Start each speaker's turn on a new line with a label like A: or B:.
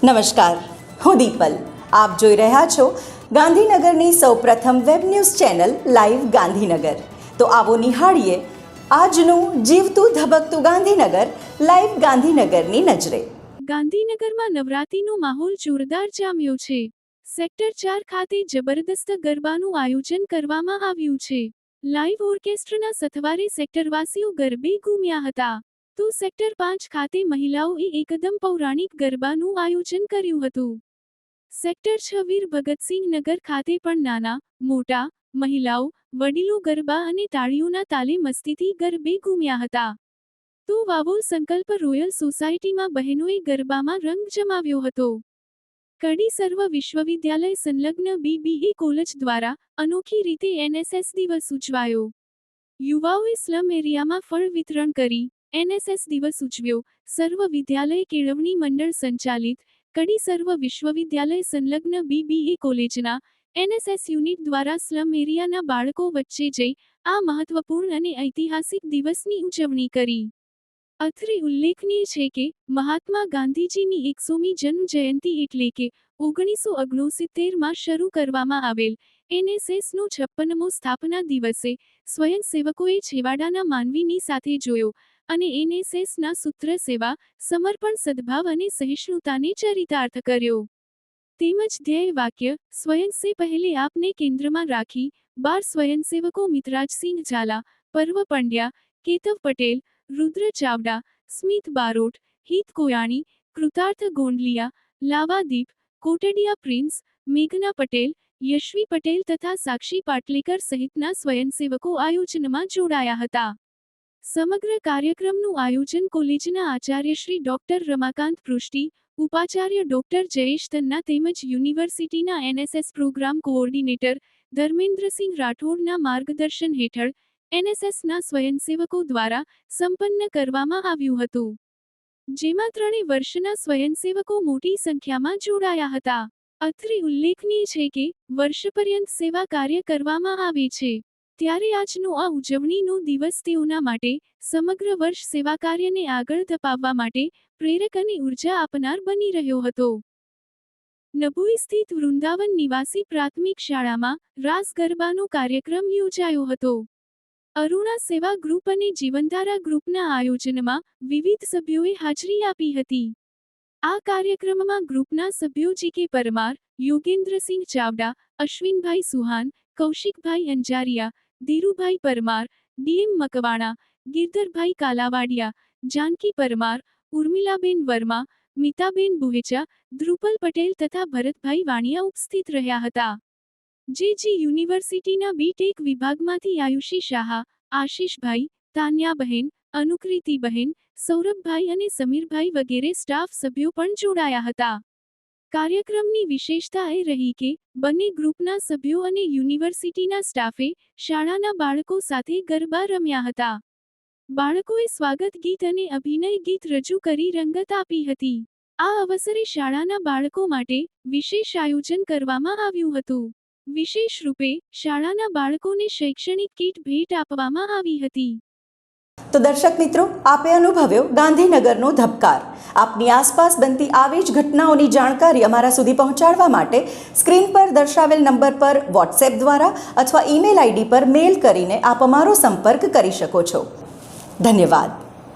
A: નમસ્કાર, હું દીપલ. આપ જોઈ રહ્યા છો ગાંધીનગરની સૌપ્રથમ web news channel live Gandhinagar. તો આવો નિહાળીએ આજનું જીવતું ધબકતું ગાંધીનગર લાઈવ ગાંધીનગરની નજરે.
B: ગાંધીનગરમાં નવરાત્રીનો માહોલ જોરદાર જામ્યો છે. સેક્ટર 4 ખાતે જબરદસ્ત ગરબાનું આયોજન કરવામાં આવ્યું છે. લાઈવ ઓર્કેસ્ટ્રાના સથવારે સેક્ટરવાસીઓ ગરબે ઘૂમ્યા હતા. તો સેક્ટર 5 ખાતે મહિલાઓએ એકદમ પૌરાણિક ગરબાનું આયોજન કર્યું હતું. સેક્ટર 6 વીર ભગતસિંહ નગર ખાતે પણ નાના, મોટા, મહિલાઓ, વડીલો ગરબા અને તાળીઓના તાલે મસ્તીથી ગરબે ઘૂમ્યા હતા. તો વાવોલ સંકલ્પ રોયલ સોસાયટીમાં બહેનોએ ગરબામાં રંગ જમાવ્યો હતો. કડી સર્વ વિશ્વવિદ્યાલય સંલગ્ન BBA કોલેજ દ્વારા અનોખી રીતે NSS દિવસ ઉજવાયો. યુવાઓએ સ્લમ એરિયામાં ફળ વિતરણ કરી NSS દિવસ ઉજવ્યો. સર્વ વિદ્યાલય કેળવણી મંડળ સંચાલિત કડી સર્વ વિશ્વવિદ્યાલય સંલગ્ન BBA કોલેજના NSS યુનિટ દ્વારા સ્લમ એરિયાના બાળકો વચ્ચે જઈ આ મહત્વપૂર્ણ અને ઐતિહાસિક દિવસની ઉજવણી કરી. અત્રે ઉલ્લેખનીય છે કે મહાત્મા ગાંધીજીની 100મી જન્મ જયંતિ એટલે કે 1969માં શરૂ કરવામાં આવેલ NSSનો 56મો સ્થાપના દિવસે સ્વયંસેવકોએ છેવાડાના માનવીની સાથે જોયો અને NSSના સૂત્ર સેવા, સમર્પણ, સદભાવ અને સહિષ્ણુતાને ચરિતાર્થ કર્યો. તેમજ ધ્યેય વાક્ય સ્વયં સે પહેલે આપને કેન્દ્રમાં રાખી 12 સ્વયંસેવકો મિતરાજસિંહ ઝાલા, પર્વ પંડ્યા, કેતવ પટેલ, રુદ્ર ચાવડા, સ્મિત બારોટ, હિત કોયાણી, કૃતાર્થ ગોંડલિયા, લાવાદીપ, કોટડિયા પ્રિન્સ, મેઘના પટેલ, યશવી પટેલ તથા સાક્ષી પાટલેકર સહિતના સ્વયંસેવકો આયોજનમાં જોડાયા હતા. સમગ્ર કાર્યક્રમનું આયોજન કોલેજના આચાર્ય શ્રી ડોક્ટર રમાકાંત પૃષ્ટિ, ઉપાચાર્ય ડોક્ટર જયેશ તન્ના તેમજ યુનિવર્સિટીના NSS પ્રોગ્રામ કોઓર્ડિનેટર ધર્મેન્દ્રસિંહ રાઠોડના માર્ગદર્શન હેઠળ NSSના સ્વયંસેવકો દ્વારા સંપન્ન કરવામાં આવ્યું હતું. જેમાં 3 વર્ષના સ્વયંસેવકો મોટી સંખ્યામાં જોડાયા હતા. અત્રે ઉલ્લેખનીય છે કે વર્ષપર્યંત સેવા કાર્ય કરવામાં આવે છે. ત્યારે આજનો આ ઉજવણીનો દિવસ તેઓના માટે સમગ્ર વર્ષ સેવા કાર્યને આગળ ધપાવવા માટે પ્રેરક અને ઉર્જા આપનાર બની રહ્યો હતો. નભોઈ સ્થિત વૃંદાવન નિવાસી પ્રાથમિક શાળામાં રાસ ગરબાનો કાર્યક્રમ યોજાયો હતો. અરુણા સેવા ગ્રુપ અને જીવનધારા ગ્રુપના આયોજનમાં વિવિધ સભ્યોએ હાજરી આપી હતી. આ કાર્યક્રમમાં ગ્રુપના સભ્યો G.K. પરમાર, યોગેન્દ્રસિંહ ચાવડા, અશ્વિનભાઈ સુહાન, કૌશિકભાઈ અંજારિયા, ધીરુભાઈ પરમાર, DM મકવાણા, ગિરધરભાઈ કાલાવાડિયા, જાનકી પરમાર, ઉર્મિલાબેન વર્મા, મિતાબેન બુહેચા, ધ્રુપલ પટેલ તથા ભરતભાઈ વાણિયા ઉપસ્થિત રહ્યા હતા. જે યુનિવર્સિટીના BTech વિભાગમાંથી આયુષી શાહ, આશીષભાઈ, તાન્યાબહેન, અનુકૃતિબહેન, સૌરભભાઈ અને સમીરભાઈ વગેરે સ્ટાફ સભ્યો પણ જોડાયા હતા. કાર્યક્રમની વિશેષતા એ રહી કે બંને ગ્રુપના સભ્યો અને યુનિવર્સિટીના સ્ટાફે શાળાના બાળકો સાથે ગરબા રમ્યા હતા. બાળકોએ સ્વાગત ગીત અને અભિનય ગીત રજૂ કરી રંગત આપી હતી. આ અવસરે શાળાના બાળકો માટે વિશેષ આયોજન કરવામાં આવ્યું હતું. વિશેષ રૂપે શાળાના બાળકોને શૈક્ષણિક કીટ ભેટ આપવામાં આવી હતી.
A: તો દર્શક મિત્રો, આપે અનુભવ્યો ગાંધીનગરનો ધબકાર. આપની આસપાસ બનતી આવી જ ઘટનાઓની જાણકારી અમારા સુધી પહોંચાડવા માટે સ્ક્રીન પર દર્શાવેલ નંબર પર વોટ્સએપ દ્વારા અથવા ઈમેલ ID પર મેલ કરીને આપ અમારો સંપર્ક કરી શકો છો. ધન્યવાદ.